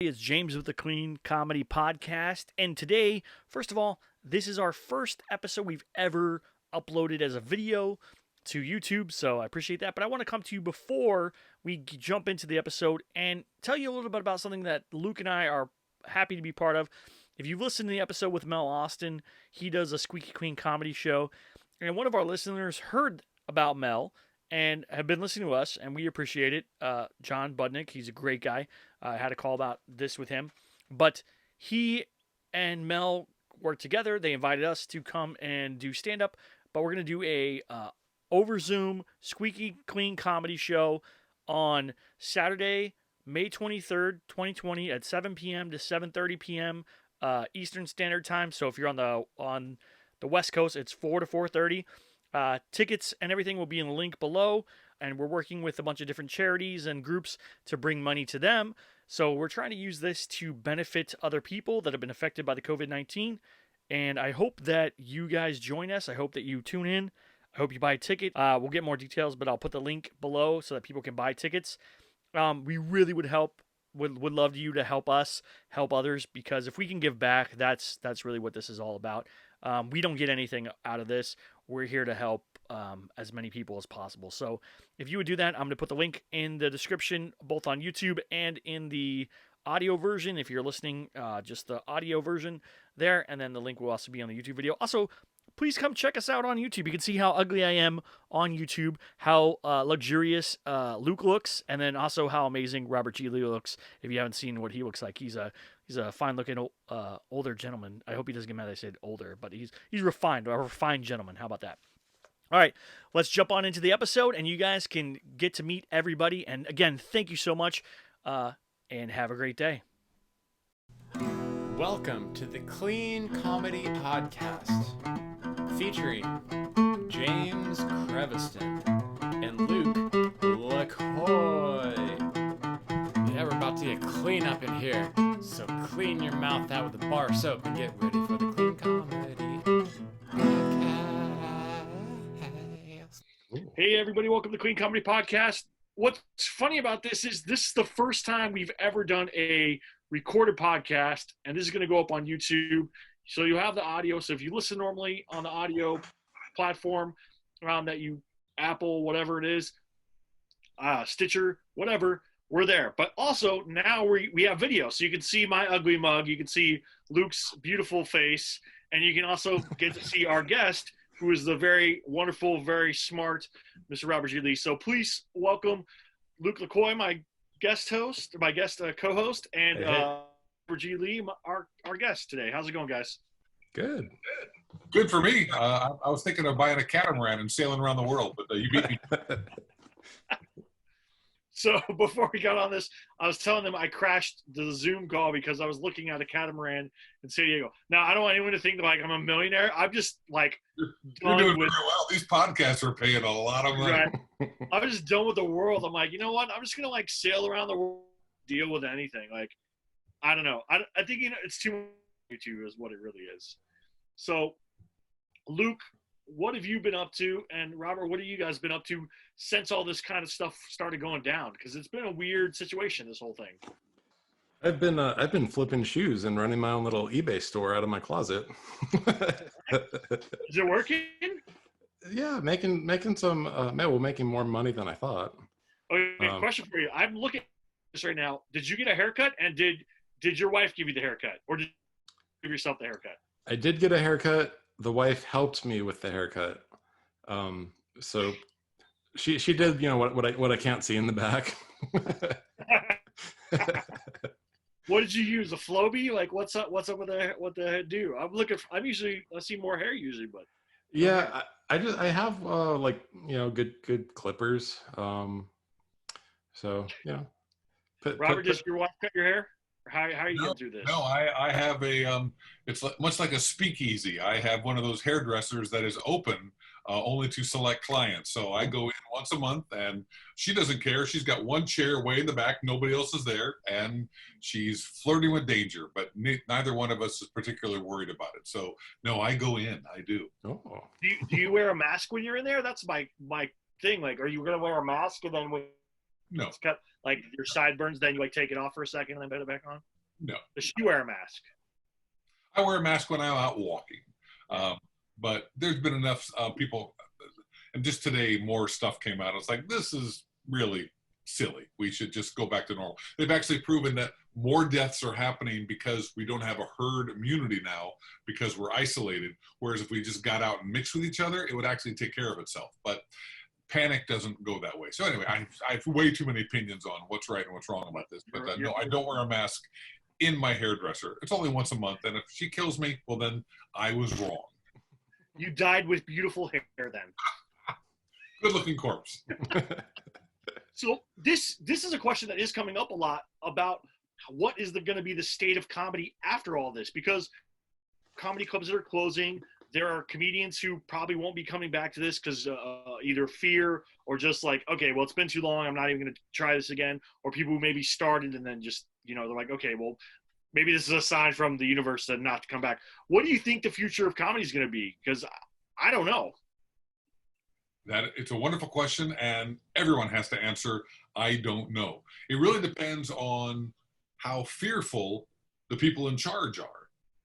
It's James with the Clean Comedy Podcast. And today, first of all, this is our first episode we've ever uploaded as a video to YouTube, so I appreciate that. But I want to come to you before we jump into the episode and tell you a little bit about something that Luke and I are happy to be part of. If you've listened to the episode with Mel Austin, he does a Squeaky Clean comedy show. And one of our listeners heard about Mel and have been listening to us, and we appreciate it. John Budnick, he's a great guy. I had a call about this with him. But he and Mel worked together. They invited us to come and do stand-up. But we're going to do a over Zoom Squeaky Clean comedy show on Saturday, May 23rd, 2020 at 7 p.m. to 7:30 p.m. Eastern Standard Time. So if you're on the West Coast, it's 4 to 4:30. Tickets and everything will be in the link below, and we're working with a bunch of different charities and groups to bring money to them. So we're trying to use this to benefit other people that have been affected by the COVID-19, and I hope that you guys join us. I hope that you tune in. I hope you buy a ticket. We'll get more details, but I'll put the link below so that people can buy tickets. We really would love you to help us, help others, because if we can give back, that's really what this is all about. We don't get anything out of this. We're here to help as many people as possible. So if you would do that, I'm going to put the link in the description, both on YouTube and in the audio version. If you're listening, just the audio version there, and then the link will also be on the YouTube video. Also, please come check us out on YouTube. You can see how ugly I am on YouTube, how luxurious Luke looks, and then also how amazing Robert G. Lee looks. If you haven't seen what he looks like, he's a fine-looking older gentleman. I hope he doesn't get mad that I said older, but he's refined, a refined gentleman. How about that? All right, let's jump on into the episode, and you guys can get to meet everybody. And again, thank you so much, and have a great day. Welcome to the Clean Comedy Podcast, featuring James Creviston and Luke Lacoy. Yeah, we're about to get clean up in here, so clean your mouth out with a bar of soap and get ready for the Clean Comedy Podcast. Hey, everybody, welcome to the Clean Comedy Podcast. What's funny about this is the first time we've ever done a recorded podcast, and this is going to go up on YouTube. So you'll have the audio. So if you listen normally on the audio platform that you, Apple, whatever it is, Stitcher, whatever, we're there. But also now we have video. So you can see my ugly mug. You can see Luke's beautiful face. And you can also get to see our guest, who is the very wonderful, very smart Mr. Robert G. Lee. So please welcome Luke Lacoy, my guest co-host, and Robert G. Lee, our guest today. How's it going, guys? Good. Good for me. I was thinking of buying a catamaran and sailing around the world, but you beat me. So before we got on this, I was telling them I crashed the Zoom call because I was looking at a catamaran in San Diego. Now, I don't want anyone to think that like I'm a millionaire. I'm just like You're doing very well. These podcasts are paying a lot of money. Right. I'm just done with the world. I'm like, you know what? I'm just gonna like sail around the world, deal with anything. Like, I don't know. I think it's too much. YouTube is what it really is. So, Luke, what have you been up to? And Robert, what have you guys been up to since all this kind of stuff started going down? Because it's been a weird situation, this whole thing. I've been flipping shoes and running my own little eBay store out of my closet. Is it working? Yeah, making some making more money than I thought. Okay, question for you. I'm looking at this right now. Did you get a haircut? And did your wife give you the haircut, or did you give yourself the haircut? I did get a haircut. The wife helped me with the haircut. So she did, what I can't see in the back. What did you use? A Flowbee? Like what's up with what the do? I see more hair usually, but yeah, I have good clippers. So Robert, does your wife cut your hair? Or how are you getting through this? No, I have it's much like a speakeasy. I have one of those hairdressers that is open only to select clients. So I go in once a month, and she doesn't care. She's got one chair way in the back. Nobody else is there, and she's flirting with danger. But neither one of us is particularly worried about it. So no, I go in. I do. Oh. Do you wear a mask when you're in there? That's my thing. Like, are you gonna wear a mask and then when No, It's got like your sideburns, then you like take it off for a second and then put it back on. no. Does she wear a mask? I wear a mask when I'm out walking. But there's been enough people, and just today more stuff came out. It's like, this is really silly. We should just go back to normal. They've actually proven that more deaths are happening because we don't have a herd immunity now because we're isolated. Whereas if we just got out and mixed with each other, it would actually take care of itself. But panic doesn't go that way. So anyway, I have way too many opinions on what's right and what's wrong about this. But no, I don't wear a mask in my hairdresser. It's only once a month. And if she kills me, well, then I was wrong. You died with beautiful hair then. Good looking corpse. So this is a question that is coming up a lot about what is going to be the state of comedy after all this, because comedy clubs that are closing, there are comedians who probably won't be coming back to this because either fear or just like, okay, well, it's been too long, I'm not even going to try this again, or people who maybe started and then just, you know, they're like, okay, well, maybe this is a sign from the universe to not to come back. What do you think the future of comedy is going to be? Because I don't know. That it's a wonderful question, and everyone has to answer, I don't know. It really depends on how fearful the people in charge are.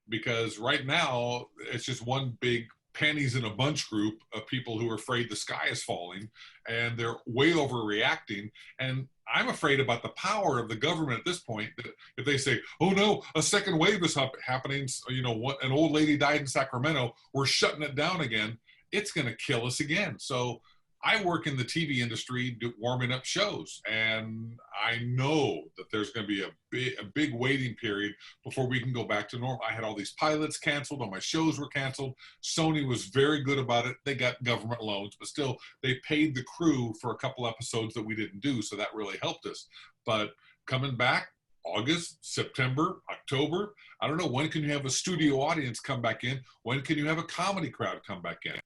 Because right now, it's just one big panties in a bunch group of people who are afraid the sky is falling, and they're way overreacting. And I'm afraid about the power of the government at this point. That if they say, oh no, a second wave is happening, you know, what, an old lady died in Sacramento, we're shutting it down again, it's going to kill us again. So I work in the TV industry warming up shows, and I know that there's going to be a big waiting period before we can go back to normal. I had all these pilots canceled, all my shows were canceled. Sony was very good about it. They got government loans, but still they paid the crew for a couple episodes that we didn't do, so that really helped us. But coming back, August, September, October, I don't know, when can you have a studio audience come back in? When can you have a comedy crowd come back in?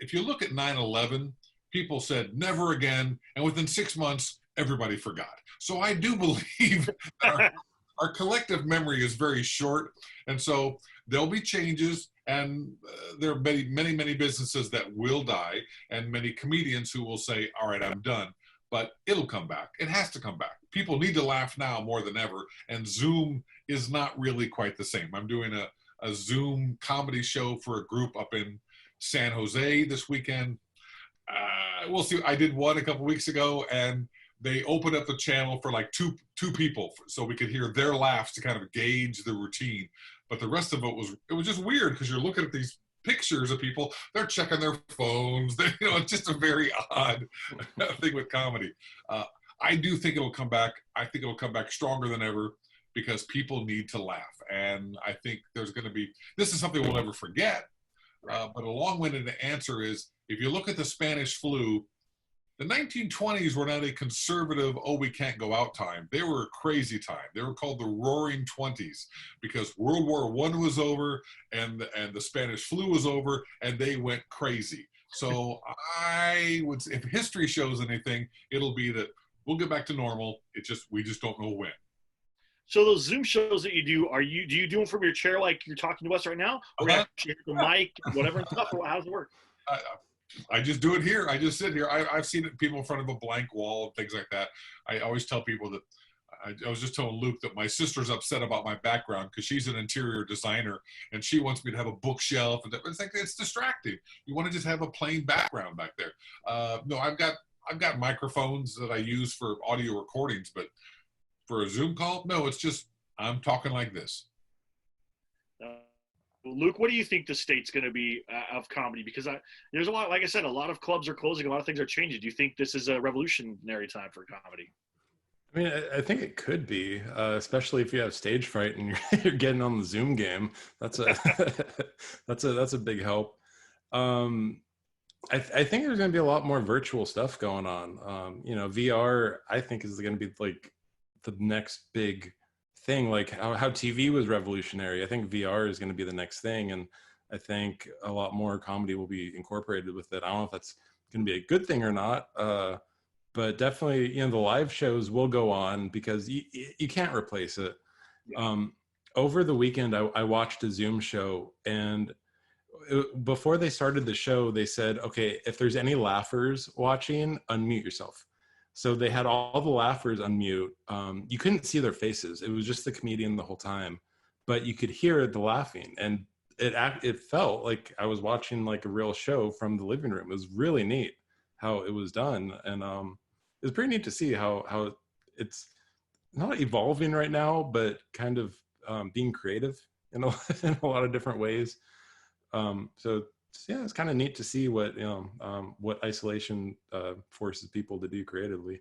If you look at 9/11, people said never again, and within 6 months, everybody forgot. So I do believe that our collective memory is very short, and so there'll be changes, and there are many businesses that will die, and many comedians who will say, all right, I'm done. But it'll come back. It has to come back. People need to laugh now more than ever, and Zoom is not really quite the same. I'm doing a Zoom comedy show for a group up in San Jose this weekend. We'll see. I did one a couple weeks ago, and they opened up the channel for like two people, so we could hear their laughs to kind of gauge the routine. But the rest of it was just weird because you're looking at these pictures of people, they're checking their phones. You know, it's just a very odd thing with comedy. I do think it'll come back. I think it'll come back stronger than ever because people need to laugh, and I think there's going to be. This is something we'll never forget. But a long-winded answer is, if you look at the Spanish flu, the 1920s were not a conservative, oh, we can't go out time. They were a crazy time. They were called the Roaring Twenties because World War I was over and the Spanish flu was over, and they went crazy. So I would say, if history shows anything, it'll be that we'll get back to normal. We just don't know when. So those Zoom shows that you do, do you do them from your chair like you're talking to us right now? Or you actually have the mic, whatever and stuff? Or how does it work? I just do it here. I just sit here. I've seen it, people in front of a blank wall and things like that. I always tell people that I was just telling Luke that my sister's upset about my background because she's an interior designer and she wants me to have a bookshelf. And it's like, it's distracting. You want to just have a plain background back there. No, I've got microphones that I use for audio recordings, but for a Zoom call, no, it's just I'm talking like this. Luke, what do you think the state's going to be of comedy? Because there's a lot, like I said, a lot of clubs are closing, a lot of things are changing. Do you think this is a revolutionary time for comedy? I mean, I think it could be, especially if you have stage fright and you're getting on the Zoom game. That's a that's a big help. I think there's going to be a lot more virtual stuff going on. You know, VR, I think, is going to be like the next big thing. Like how TV was revolutionary. I think VR is going to be the next thing, and I think a lot more comedy will be incorporated with it. I don't know if that's going to be a good thing or not, but definitely, you know, the live shows will go on because you can't replace it. Yeah. Over the weekend, I watched a Zoom show, and before they started the show, they said, okay, if there's any laughers watching, unmute yourself. So they had all the laughers on mute. You couldn't see their faces. It was just the comedian the whole time, but you could hear the laughing, and it felt like I was watching like a real show from the living room. It was really neat how it was done, and it was pretty neat to see how it's not evolving right now, but kind of being creative in a, in a lot of different ways. So yeah, it's kind of neat to see what isolation forces people to do creatively.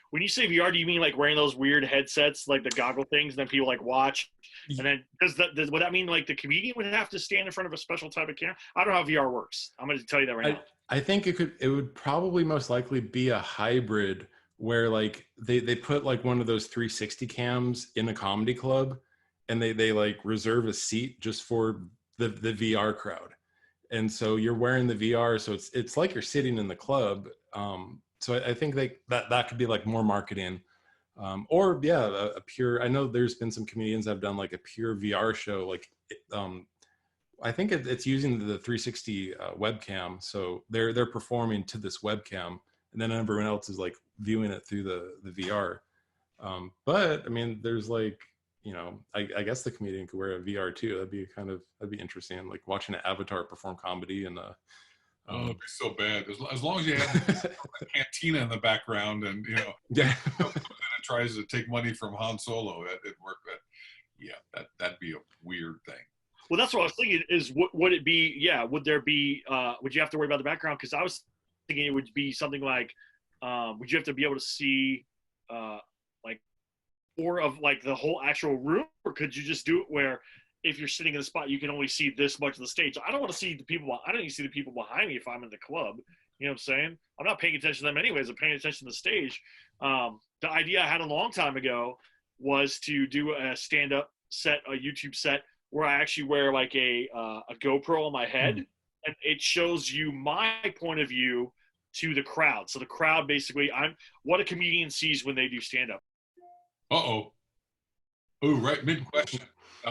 When you say VR, do you mean like wearing those weird headsets, like the goggle things, and then people like watch? And then would that mean like the comedian would have to stand in front of a special type of camera? I don't know how VR works. I'm going to tell you that right now. I think it would probably most likely be a hybrid where like they put like one of those 360 cams in a comedy club, and they like reserve a seat just for the VR crowd. And so you're wearing the VR, so it's like you're sitting in the club. So I think that could be like more marketing, or yeah, a pure. I know there's been some comedians that have done like a pure VR show. Like, I think it's using the 360 webcam, so they're performing to this webcam, and then everyone else is like viewing it through the VR. But I mean, there's like, I guess the comedian could wear a VR too. That'd be interesting, like watching an avatar perform comedy and it'd be so bad. As long as you have a cantina in the background, and yeah, and it tries to take money from Han Solo, it'd work. But yeah, that'd be a weird thing. Well, that's what I was thinking. Is would it be? Yeah, would there be? Would you have to worry about the background? Because I was thinking it would be something like, would you have to be able to see, like, more of like the whole actual room, or could you just do it where if you're sitting in the spot, you can only see this much of the stage? I don't want to see the people. I don't need to see the people behind me if I'm in the club. You know what I'm saying? I'm not paying attention to them anyways. I'm paying attention to the stage. The idea I had a long time ago was to do a stand-up set, a YouTube set, where I actually wear like a GoPro on my head, and it shows you my point of view to the crowd. So the crowd basically, I'm what a comedian sees when they do stand-up. Oh, right, mid-question.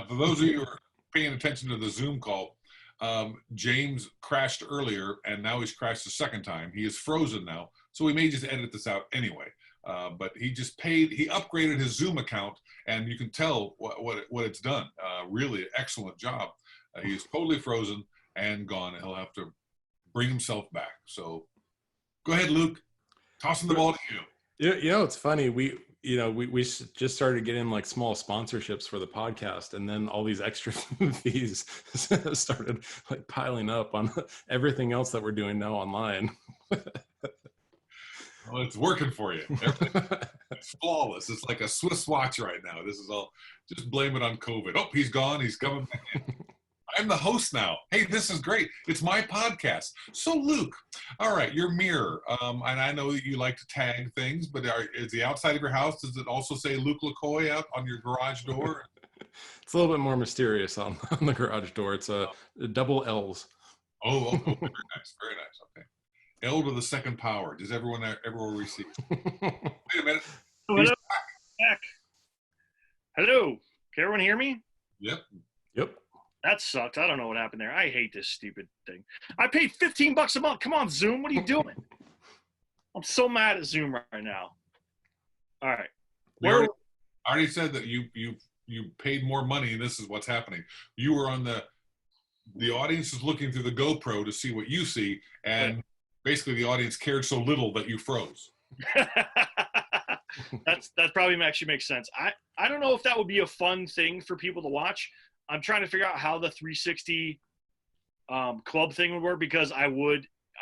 For those of you who are paying attention to the Zoom call, James crashed earlier, and now he's crashed the second time. He is frozen now, so we may just edit this out anyway. But he upgraded his Zoom account, and you can tell what it's done. Really excellent job. He's totally frozen and gone. He'll have to bring himself back. So go ahead, Luke. Tossing the ball to you. It's funny. We just started getting like small sponsorships for the podcast, and then all these extra fees started like piling up on everything else that we're doing now online. Well, it's working for you. It's flawless. It's like a Swiss watch right now. This is all, just blame it on COVID. Oh, he's gone. He's coming back in. I'm the host now. Hey, this is great. It's my podcast. So, Luke, all right, your mirror. And I know that you like to tag things, but is the outside of your house, does it also say Luke Lacoy out on your garage door? It's a little bit more mysterious on the garage door. It's a double L's. Oh, very nice. Very nice. Okay. L to the second power. Does everyone receive? Wait a minute. Oh, hello. Back. Hello. Can everyone hear me? Yep. That sucked. I don't know what happened there. I hate this stupid thing. I paid $15 a month. Come on, Zoom. What are you doing? I'm so mad at Zoom right now. All right. I already said that you paid more money, and this is what's happening. You were on the audience is looking through the GoPro to see what you see, and basically the audience cared so little that you froze. that probably actually makes sense. I don't know if that would be a fun thing for people to watch. I'm trying to figure out how the 360 club thing would work, because I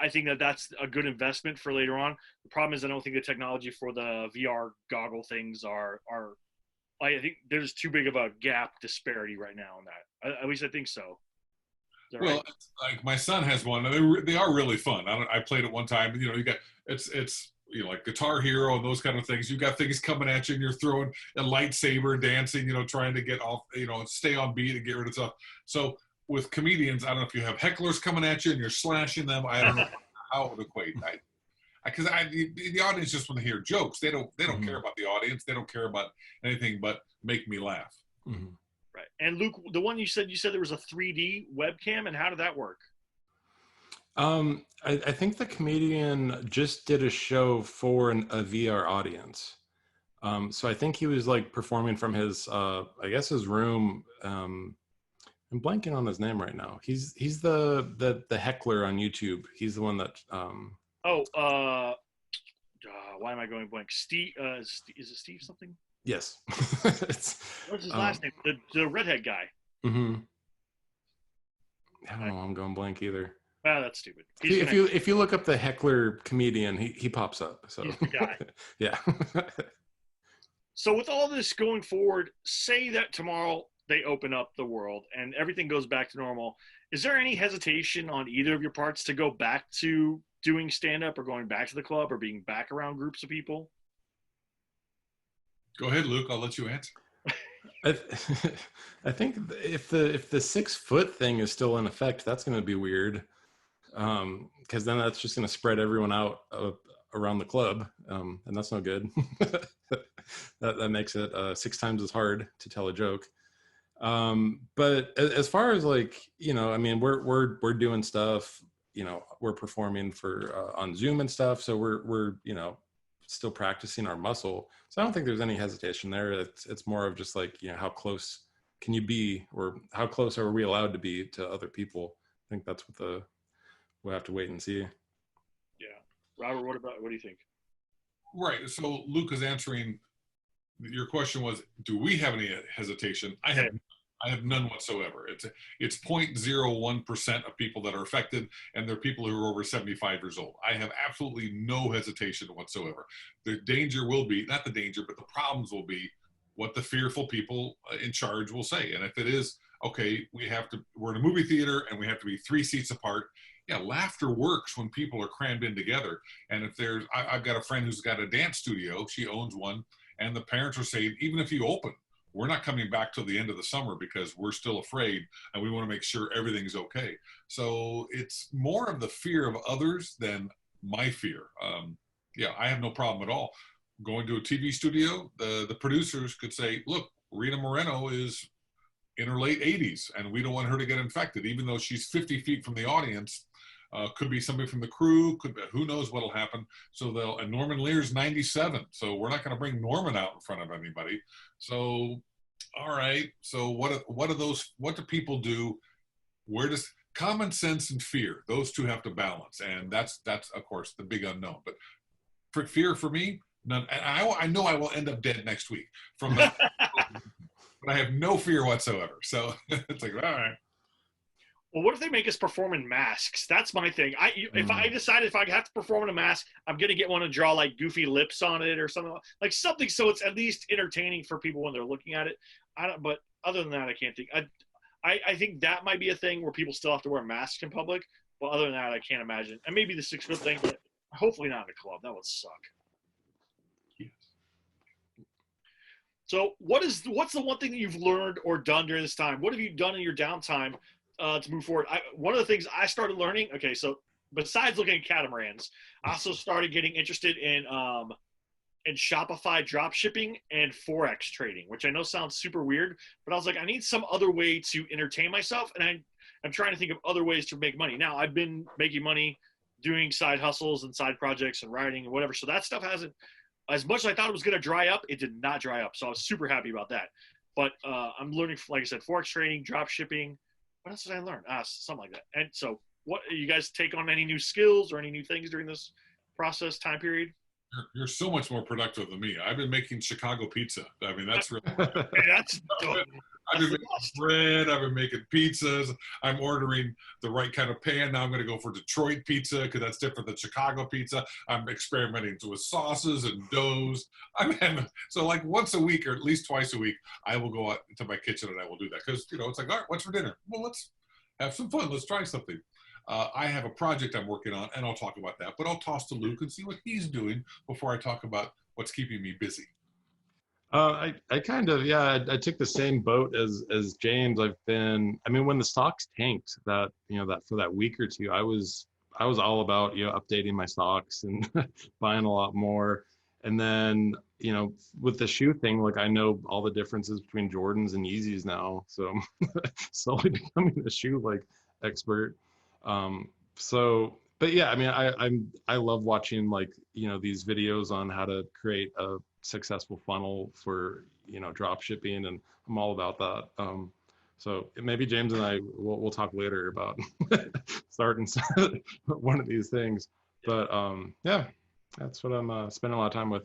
think that's a good investment for later on. The problem is I don't think the technology for the VR goggle things are I think there's too big of a gap disparity right now in that. At least I think so. Well, right? Like my son has one, and they are really fun. I played it one time. You got it's like Guitar Hero and those kind of things. You got things coming at you, and you're throwing a lightsaber, dancing, trying to get off, stay on beat and get rid of stuff. So with comedians, I don't know if you have hecklers coming at you and you're slashing them. I don't know how it would equate. Because the audience just want to hear jokes. They don't care about the audience. They don't care about anything but make me laugh. Mm-hmm. Right. And Luke, the one you said there was a 3D webcam, and how did that work? I think the comedian just did a show for a VR audience. So I think he was like performing from his, I guess his room. I'm blanking on his name right now. He's the heckler on YouTube. He's the one that. Oh, why am I going blank? Steve, is it Steve something? Yes. It's, What's his last name? The redhead guy. Mm-hmm. I don't know. I'm going blank either. Ah, that's stupid. If you look up the heckler comedian, he pops up. So he's the guy. Yeah. So with all this going forward, say that tomorrow they open up the world and everything goes back to normal. Is there any hesitation on either of your parts to go back to doing stand-up or going back to the club or being back around groups of people? Go ahead, Luke. I'll let you answer. I think if the 6 foot thing is still in effect, that's going to be weird. Because then that's just going to spread everyone out around the club, and that's no good. that makes it 6 times as hard to tell a joke. But as far as like, I mean, we're doing stuff. We're performing for on Zoom and stuff, so we're still practicing our muscle. So I don't think there's any hesitation there. It's more of just like, how close can you be, or how close are we allowed to be to other people? I think that's what we'll have to wait and see. Yeah. Robert, what do you think? Right. So Luke is answering. Your question was, do we have any hesitation? I have none whatsoever. It's 0.01% of people that are affected, and they're people who are over 75 years old. I have absolutely no hesitation whatsoever. The danger will be, not the danger, but the problems will be what the fearful people in charge will say. And if it is, okay, we're in a movie theater and we have to be 3 seats apart. Yeah, laughter works when people are crammed in together. And if I've got a friend who's got a dance studio, she owns one, and the parents are saying, even if you open, we're not coming back till the end of the summer because we're still afraid and we want to make sure everything's okay. So it's more of the fear of others than my fear. Yeah, I have no problem at all. Going to a TV studio, the producers could say, look, Rita Moreno is in her late 80s and we don't want her to get infected, even though she's 50 feet from the audience. Could be somebody from the crew, could be, who knows what'll happen. So and Norman Lear's 97, so we're not going to bring Norman out in front of anybody. So, all right. So what do people do? Where does common sense and fear, those two have to balance, and that's of course the big unknown. But for fear for me, none. And I know I will end up dead next week from the, but I have no fear whatsoever. So it's like, all right. Well, what if they make us perform in masks? That's my thing. If I decide if I have to perform in a mask, I'm gonna get one to draw like goofy lips on it or something so it's at least entertaining for people when they're looking at it. But other than that, I can't think. I think that might be a thing where people still have to wear masks in public. But other than that, I can't imagine. And maybe the 6 foot thing, but hopefully not in a club. That would suck. Yes. So what's the one thing that you've learned or done during this time? What have you done in your downtime to move forward? One of the things I started learning, okay, so besides looking at catamarans, I also started getting interested in Shopify drop shipping and Forex trading, which I know sounds super weird, but I was like, I need some other way to entertain myself, and I'm trying to think of other ways to make money. Now, I've been making money doing side hustles and side projects and writing and whatever, so that stuff hasn't, as much as I thought it was going to dry up, it did not dry up, so I was super happy about that. But I'm learning, like I said, Forex trading, drop shipping. What else did I learn? Something like that. And so, what you guys take on any new skills or any new things during this process time period? You're so much more productive than me. I've been making Chicago pizza. I mean, that's really. Hey, that's dope. I've been making bread. I've been making pizzas. I'm ordering the right kind of pan. Now I'm going to go for Detroit pizza because that's different than Chicago pizza. I'm experimenting with sauces and doughs. So like once a week or at least twice a week, I will go out to my kitchen and I will do that because it's like, all right, what's for dinner? Well, let's have some fun. Let's try something. I have a project I'm working on, and I'll talk about that. But I'll toss to Luke and see what he's doing before I talk about what's keeping me busy. I kind of, yeah, I took the same boat as James. When the stocks tanked that for that week or two, I was all about, updating my stocks and buying a lot more. And then, with the shoe thing, like I know all the differences between Jordans and Yeezys now. So I'm slowly becoming a shoe expert. So, but yeah, I mean, I love watching like, these videos on how to create a successful funnel for, drop shipping, and I'm all about that. So maybe James and I we'll talk later about starting one of these things. But yeah, that's what I'm spending a lot of time with.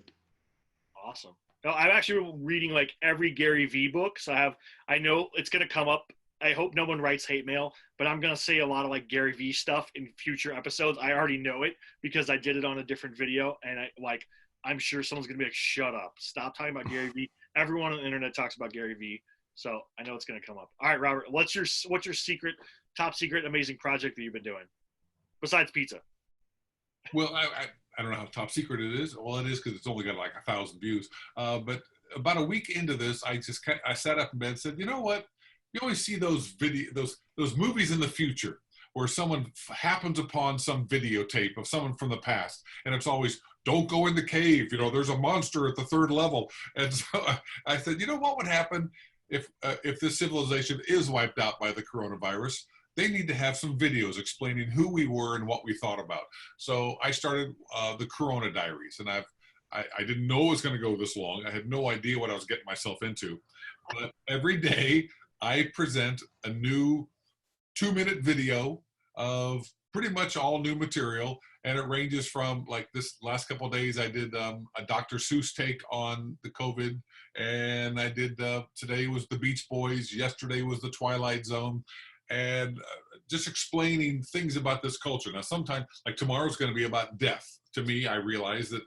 Awesome. No, I'm actually reading like every Gary V book, so I know it's gonna come up. I hope no one writes hate mail, but I'm gonna say a lot of like Gary V stuff in future episodes. I already know it because I did it on a different video, and I'm sure someone's gonna be like, "Shut up! Stop talking about Gary V." Everyone on the internet talks about Gary V, so I know it's gonna come up. All right, Robert, what's your secret, top secret, amazing project that you've been doing besides pizza? Well, I don't know how top secret it is. Well, it is because it's only got like 1,000 views. But about a week into this, I sat up in bed and said, you know what? You always see those those movies in the future where someone happens upon some videotape of someone from the past, and it's always, don't go in the cave. There's a monster at the 3rd level. And so I said, you know what would happen if this civilization is wiped out by the coronavirus? They need to have some videos explaining who we were and what we thought about. So I started the Corona Diaries, and I didn't know it was going to go this long. I had no idea what I was getting myself into. But every day I present a new 2-minute video of pretty much all new material, and it ranges from, like, this last couple of days I did a Dr. Seuss take on the COVID, and I did today was the Beach Boys, yesterday was the Twilight Zone, and just explaining things about this culture. Now, sometimes, like tomorrow's going to be about death. To me, I realize that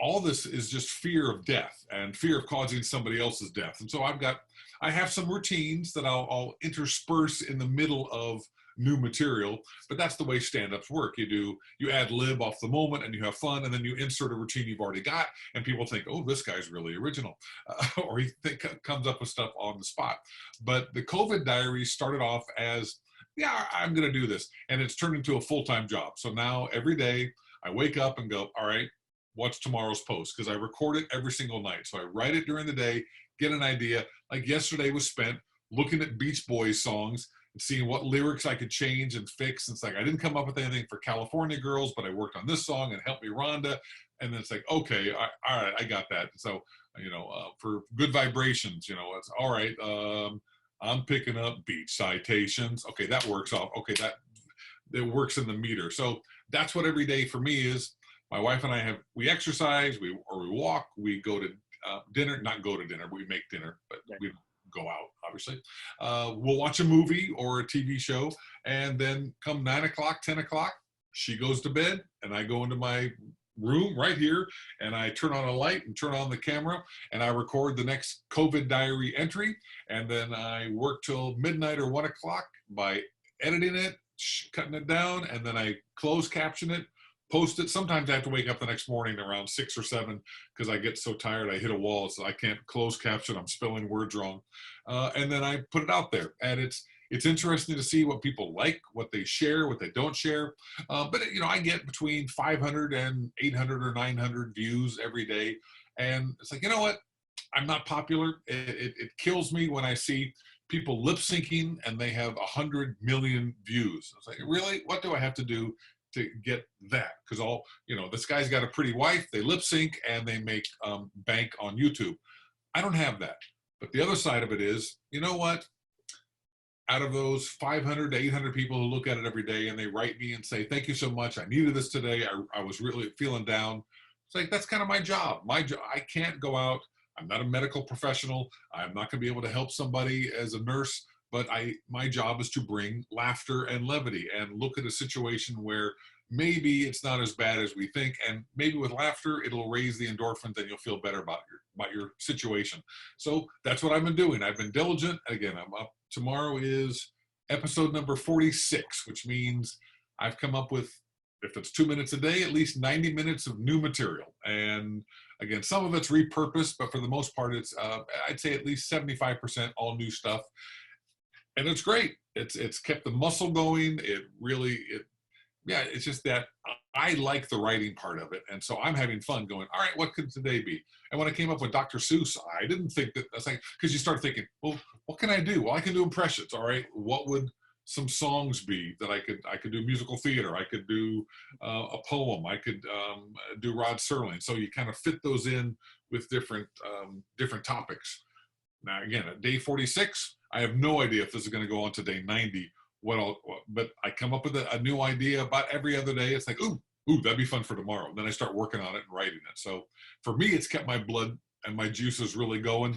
all this is just fear of death and fear of causing somebody else's death. And so I have some routines that I'll intersperse in the middle of new material, but that's the way stand-ups work. You ad lib off the moment, and you have fun, and then you insert a routine you've already got, and people think, oh, this guy's really original, or he comes up with stuff on the spot. But the COVID Diaries started off as, yeah, I'm going to do this, and it's turned into a full-time job. So now every day I wake up and go, all right, what's tomorrow's post? Because I record it every single night. So I write it during the day, get an idea. Like yesterday was spent looking at Beach Boys songs and seeing what lyrics I could change and fix. And it's like, I didn't come up with anything for California Girls, but I worked on this song and Help Me Rhonda. And then it's like, okay, all right, I got that. So, for Good Vibrations, it's all right. I'm picking up beach citations. Okay, that works off. Okay, it works in the meter. So that's what every day for me is. My wife and I we exercise, we walk, we go to dinner, not go to dinner, we make dinner, but we don't go out, obviously. We'll watch a movie or a TV show, and then come 9 o'clock, 10 o'clock, she goes to bed, and I go into my room right here, and I turn on a light and turn on the camera, and I record the next COVID diary entry, and then I work till midnight or 1 o'clock by editing it, cutting it down, and then I close caption it, post it. Sometimes I have to wake up the next morning around 6 or 7 because I get so tired I hit a wall, so I can't close caption. I'm spelling words wrong, and then I put it out there. And it's interesting to see what people like, what they share, what they don't share. But I get between 500 and 800 or 900 views every day, and it's like, you know what? I'm not popular. It kills me when I see people lip syncing and they have 100 million views. It's like, really? What do I have to do to get that? Because this guy's got a pretty wife, they lip sync, and they make bank on YouTube. I don't have that. But the other side of it is, you know what? Out of those 500 to 800 people who look at it every day and they write me and say, thank you so much, I needed this today, I was really feeling down. It's like, that's kind of my job. I can't go out. I'm not a medical professional. I'm not going to be able to help somebody as a nurse. But my job is to bring laughter and levity and look at a situation where maybe it's not as bad as we think, and maybe with laughter it'll raise the endorphins and you'll feel better about your situation. So that's what I've been doing. I've been diligent. Again, I'm up. Tomorrow is episode number 46, which means I've come up with, if it's 2 minutes a day, at least 90 minutes of new material. And again, some of it's repurposed, but for the most part, it's I'd say at least 75% all new stuff. And it's great. It's kept the muscle going. It's just that I like the writing part of it. And so I'm having fun going, all right, what could today be? And when I came up with Dr. Seuss, I didn't think that, that's like, because you start thinking, well, what can I do? Well, I can do impressions. All right, what would some songs be that I could do musical theater, I could do a poem, I could do Rod Serling. So you kind of fit those in with different topics. Now again, at day 46, I have no idea if this is going to go on to day 90. But I come up with a new idea about every other day. It's like, ooh, that'd be fun for tomorrow. And then I start working on it and writing it. So for me, it's kept my blood and my juices really going.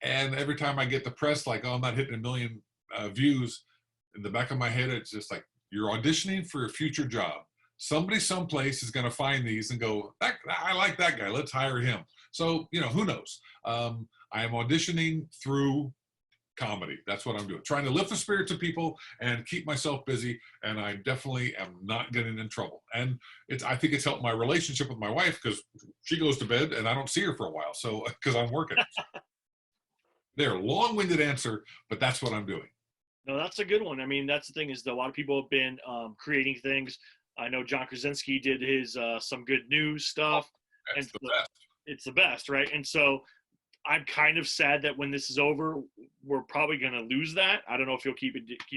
And every time I get depressed, like, oh, I'm not hitting 1 million views, in the back of my head, it's just like, you're auditioning for a future job. Somebody someplace is going to find these and go, I like that guy. Let's hire him. So, who knows? I am auditioning through comedy. That's what I'm doing. Trying to lift the spirits of people and keep myself busy. And I definitely am not getting in trouble. And I think it's helped my relationship with my wife, because she goes to bed and I don't see her for a while. So, because I'm working. They're a long-winded answer, but that's what I'm doing. No, that's a good one. I mean, that's the thing, is that a lot of people have been creating things. I know John Krasinski did his some good news stuff. That's and the best. It's the best, right? And so I'm kind of sad that when this is over, we're probably going to lose that. I don't know if he'll keep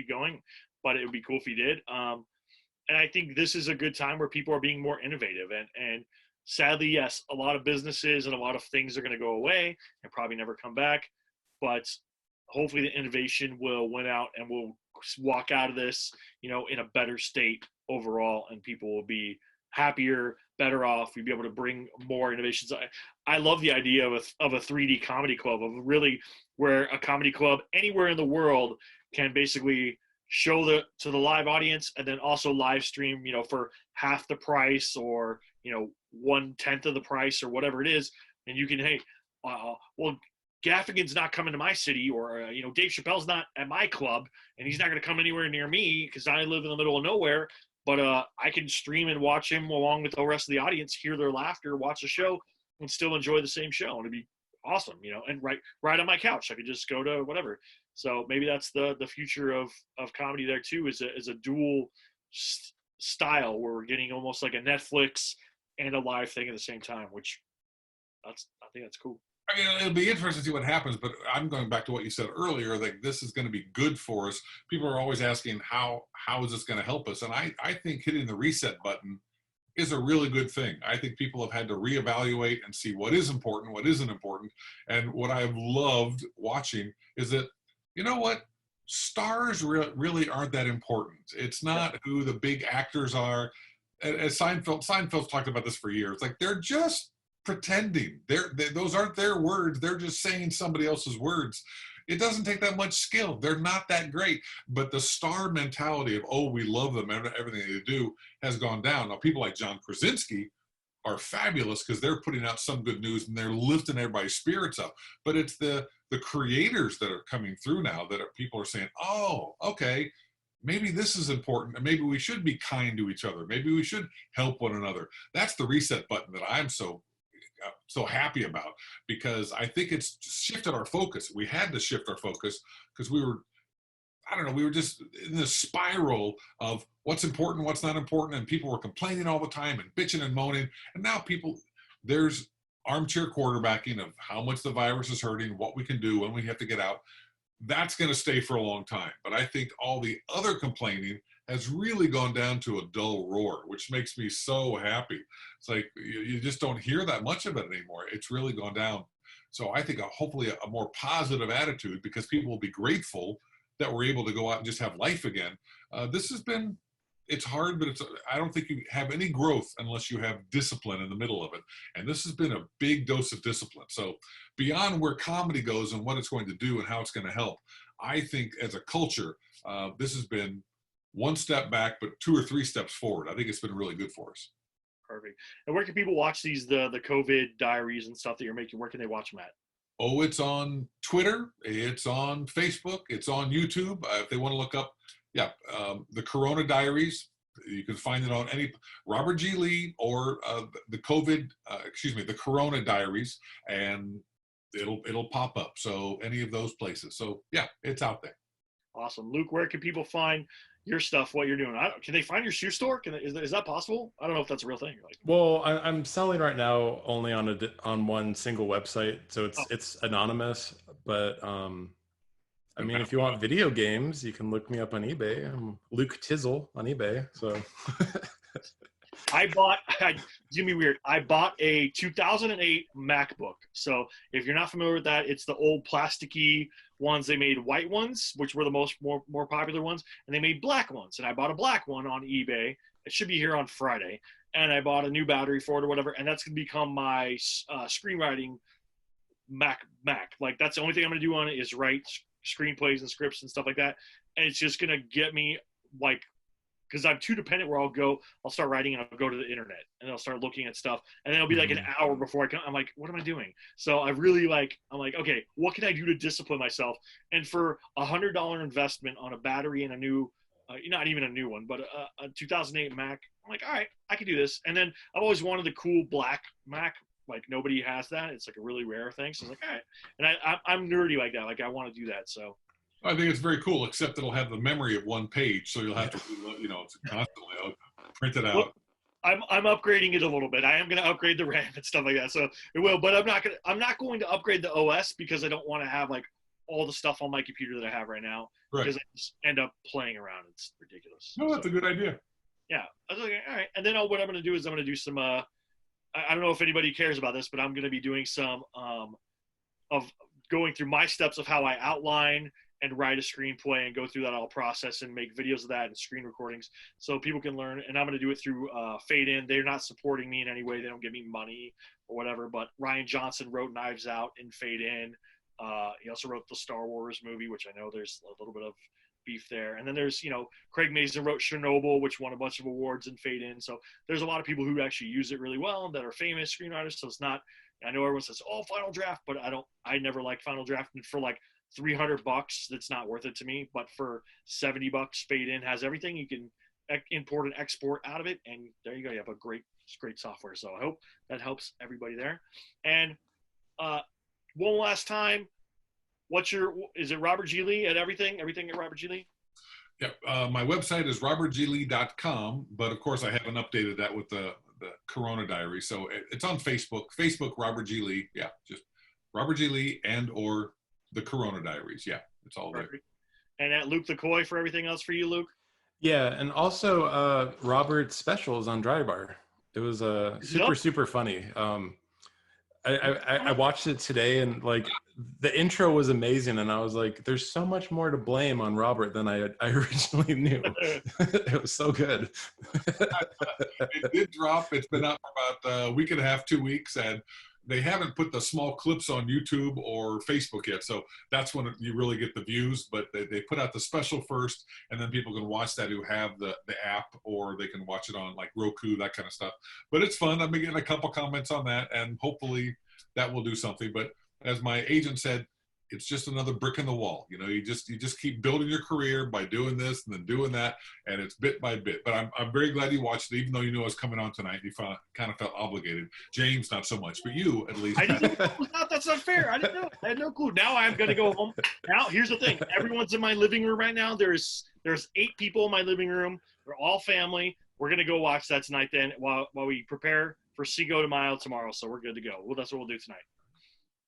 going, but it would be cool if he did. And I think this is a good time where people are being more innovative. And sadly, yes, a lot of businesses and a lot of things are going to go away and probably never come back. But hopefully the innovation will win out and we'll walk out of this, in a better state overall, and people will be happier, better off. We'll be able to bring more innovations. I love the idea of a 3D comedy club, of really where a comedy club anywhere in the world can basically show to the live audience, and then also live stream, for half the price, or 1/10 of the price, or whatever it is. And you can, hey, well, Gaffigan's not coming to my city, or Dave Chappelle's not at my club, and he's not going to come anywhere near me because I live in the middle of nowhere. But I can stream and watch him along with the rest of the audience, hear their laughter, watch the show, and still enjoy the same show. And it'd be awesome, and right on my couch, I could just go to whatever. So maybe that's the future of comedy there too, is a dual style where we're getting almost like a Netflix and a live thing at the same time, which I think that's cool. I mean, it'll be interesting to see what happens, but I'm going back to what you said earlier, that this is going to be good for us. People are always asking, how is this going to help us? And I think hitting the reset button is a really good thing. I think people have had to reevaluate and see what is important, what isn't important. And what I've loved watching is that, what? Stars really aren't that important. It's not who the big actors are. As Seinfeld's talked about this for years. Like, they're just pretending. Those aren't their words. They're just saying somebody else's words. It doesn't take that much skill. They're not that great. But the star mentality of, oh, we love them, everything they do, has gone down. Now, people like John Krasinski are fabulous because they're putting out some good news and they're lifting everybody's spirits up. But it's the creators that are coming through now that people are saying, oh, okay, maybe this is important, and maybe we should be kind to each other. Maybe we should help one another. That's the reset button that I'm so happy about, because I think it's shifted our focus. We had to shift our focus because we were just in this spiral of what's important, what's not important, and people were complaining all the time and bitching and moaning. And now there's armchair quarterbacking of how much the virus is hurting, what we can do, when we have to get out. That's going to stay for a long time. But I think all the other complaining has really gone down to a dull roar, which makes me so happy. It's like you just don't hear that much of it anymore. It's really gone down. So I think hopefully a more positive attitude, because people will be grateful that we're able to go out and just have life again. It's hard, but I don't think you have any growth unless you have discipline in the middle of it. And this has been a big dose of discipline. So beyond where comedy goes and what it's going to do and how it's going to help, I think as a culture, this has been one step back, but 2 or 3 steps forward. I think it's been really good for us. Perfect. And where can people watch these, the COVID diaries and stuff that you're making? Where can they watch them at? Oh, it's on Twitter. It's on Facebook. It's on YouTube. If they want to look up, the Corona Diaries, you can find it on any Robert G. Lee or the Corona Diaries, and it'll pop up. So any of those places. So yeah, it's out there. Awesome. Luke, where can people find your stuff, what you're doing? Can they find your shoe store? Is that possible? I don't know if that's a real thing. Well, I'm selling right now only on one single website, so it's anonymous, but I mean, if you want video games, you can look me up on eBay. I'm Luke Tizzle on eBay. So It's gonna be weird. I bought a 2008 MacBook. So if you're not familiar with that, it's the old plasticky ones. They made white ones, which were the more popular ones, and they made black ones. And I bought a black one on eBay. It should be here on Friday. And I bought a new battery for it or whatever. And that's gonna become my screenwriting Mac. Like that's the only thing I'm gonna do on it is write screenplays and scripts and stuff like that. And it's just gonna get me like, because I'm too dependent where I'll start writing and I'll go to the internet and I'll start looking at stuff and then it'll be like an hour before I'm like, what am I doing? So I'm like, okay, what can I do to discipline myself? And for $100 investment on a battery and a new, not even a new one, but a 2008 Mac, I'm like, all right, I can do this. And then I've always wanted the cool black Mac. Like nobody has that. It's like a really rare thing. So I was like, all right. And I'm nerdy like that. Like I want to do that. So I think it's very cool, except it'll have the memory of one page, so you'll have to, constantly print it out. Well, I'm upgrading it a little bit. I am going to upgrade the RAM and stuff like that. So it will, but I'm not going to upgrade the OS because I don't want to have like all the stuff on my computer that I have right now. Right. Because I just end up playing around. It's ridiculous. No, that's a good idea. Yeah. I was like, all right. And then what I'm going to do is I'm going to do some, I don't know if anybody cares about this, but I'm going to be doing some of going through my steps of how I outline and write a screenplay and go through that all process and make videos of that and screen recordings so people can learn. And I'm going to do it through Fade In. They're not supporting me in any way. They don't give me money or whatever, but Ryan Johnson wrote Knives Out in Fade In. He also wrote the Star Wars movie, which I know there's a little bit of beef there. And then there's, Craig Mazin wrote Chernobyl, which won a bunch of awards in Fade In. So there's a lot of people who actually use it really well that are famous screenwriters. So it's not, I know everyone says, oh, Final Draft, but I never liked Final Draft. And for like $300, that's not worth it to me. But for $70, Fade In has everything. You can import and export out of it. And there you go. You have a great software. So I hope that helps everybody there. And one last time, is it Robert G. Lee at everything? Everything at Robert G. Lee? Yeah, my website is robertglee.com, but of course I haven't updated that with the Corona Diary. So it's on Facebook, Robert G. Lee. Yeah, just Robert G. Lee and or the Corona Diaries. Yeah, it's all there. And at Luke Lacoy for everything else for you, Luke? Yeah, and also Robert's specials on Dry Bar. It was super funny. I watched it today and like the intro was amazing and I was like, there's so much more to blame on Robert than I originally knew. It was so good. It did drop. It's been up for about a week and a half, 2 weeks, and they haven't put the small clips on YouTube or Facebook yet. So that's when you really get the views, but they put out the special first and then people can watch that who have the app, or they can watch it on like Roku, that kind of stuff. But it's fun. I've been getting a couple comments on that and hopefully that will do something. But as my agent said, it's just another brick in the wall. You just keep building your career by doing this and then doing that, and it's bit by bit. But I'm very glad you watched it, even though you knew I was coming on tonight. You kind of felt obligated. James, not so much, but you at least. I didn't know. That's not fair. I didn't know. I had no clue. Now I'm going to go home. Now here's the thing. Everyone's in my living room right now. There's 8 people in my living room. They're all family. We're going to go watch that tonight then while we prepare for Cinco de Mayo tomorrow. So we're good to go. Well, that's what we'll do tonight.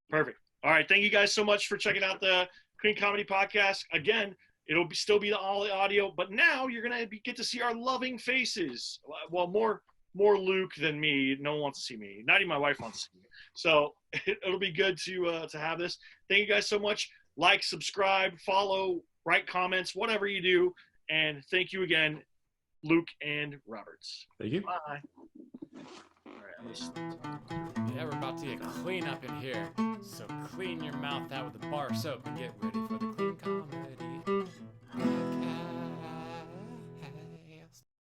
Perfect. All right. Thank you guys so much for checking out the Clean Comedy Podcast. Again, it'll still be all the audio, but now you're going to get to see our loving faces. Well, more Luke than me. No one wants to see me. Not even my wife wants to see me. So it'll be good to have this. Thank you guys so much. Like, subscribe, follow, write comments, whatever you do. And thank you again, Luke and Roberts. Thank you. Bye. All right, Yeah, we're about to get clean up in here. So clean your mouth out with a bar of soap and get ready for the